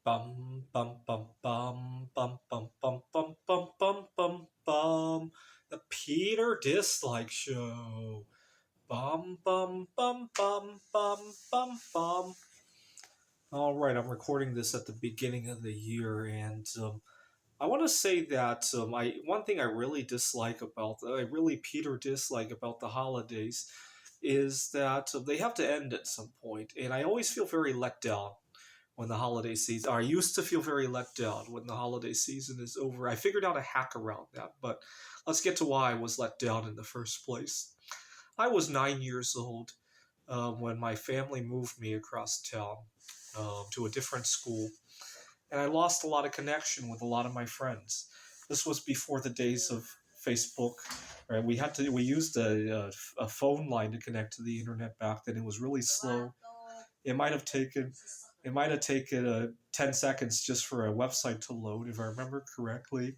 Bum bum bum bum bum bum bum bum bum bum bum bum. The Peter Dislike Show. Bum bum bum bum bum bum bum. All right, I'm recording this at the beginning of the year, and I want to say that I one thing I really dislike about I really Peter dislike about the holidays is that they have to end at some point, and I always feel very let down when the holiday season. Or I used to feel very let down when the holiday season is over. I figured out a hack around that, but let's get to why I was let down in the first place. I was 9 years old when my family moved me across town to a different school, and I lost a lot of connection with a lot of my friends. This was before the days of Facebook. Right, we used a phone line to connect to the internet back then. It was really slow. It might have taken it might have taken 10 seconds just for a website to load, if I remember correctly.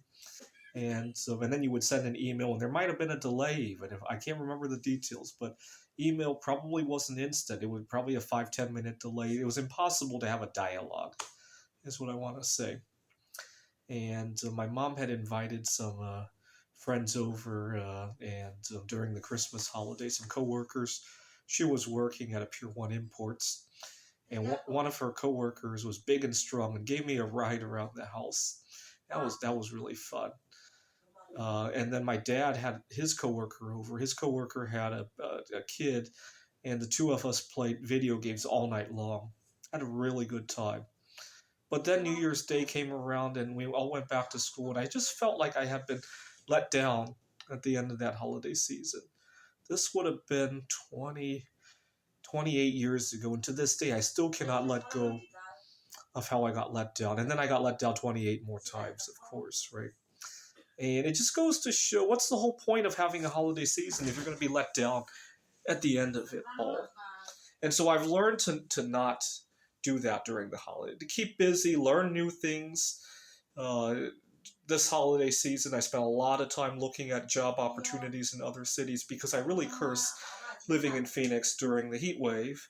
And then you would send an email, and there might have been a delay even. If I can't remember the details, but email probably wasn't instant. It would probably a 5-10 minute delay. It was impossible to have a dialogue, is what I want to say. And my mom had invited some friends over, and during the Christmas holiday, some coworkers. She was working at a Pier One Imports, and one of her coworkers was big and strong and gave me a ride around the house. That was really fun. And then my dad had his coworker over. His coworker had a kid, and the two of us played video games all night long. Had a really good time. But then New Year's Day came around, and we all went back to school, and I just felt like I had been let down at the end of that holiday season. This would have been 28 years ago, and to this day, I still cannot let go of how I got let down. And then I got let down 28 more times, of course, right? And it just goes to show, what's the whole point of having a holiday season if you're going to be let down at the end of it all? And so I've learned to not do that during the holiday, to keep busy, learn new things. Uh, this holiday season, I spent a lot of time looking at job opportunities in other cities because I really curse living in Phoenix during the heat wave.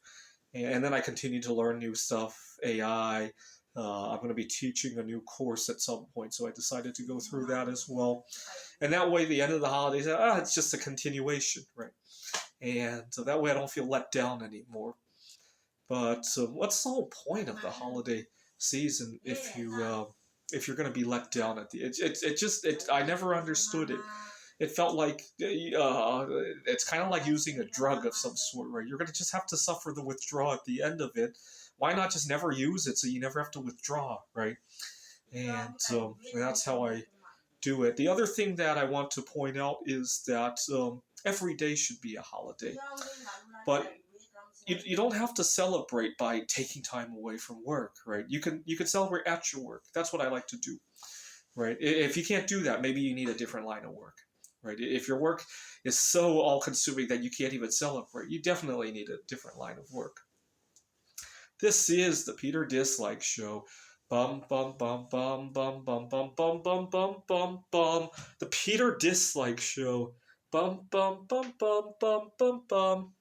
And then I continued to learn new stuff, AI. I'm going to be teaching a new course at some point, so I decided to go through that as well. And that way, the end of the holidays, it's just a continuation, right? And so that way I don't feel let down anymore. But what's the whole point of the holiday season if you're going to be let down at the I never understood it. It felt like it's kind of like using a drug of some sort, right? You're going to just have to suffer the withdrawal at the end of it. Why not just never use it so you never have to withdraw, right? And that's how I do it. The other thing that I want to point out is that every day should be a holiday. But you don't have to celebrate by taking time away from work, right? You can celebrate at your work. That's what I like to do, right? If you can't do that, maybe you need a different line of work, right? If your work is so all-consuming that you can't even celebrate, you definitely need a different line of work. This is the Peter Dislike Show. Bum bum bum bum bum bum bum bum bum bum bum bum. The Peter Dislike Show. Bum bum bum bum bum bum bum.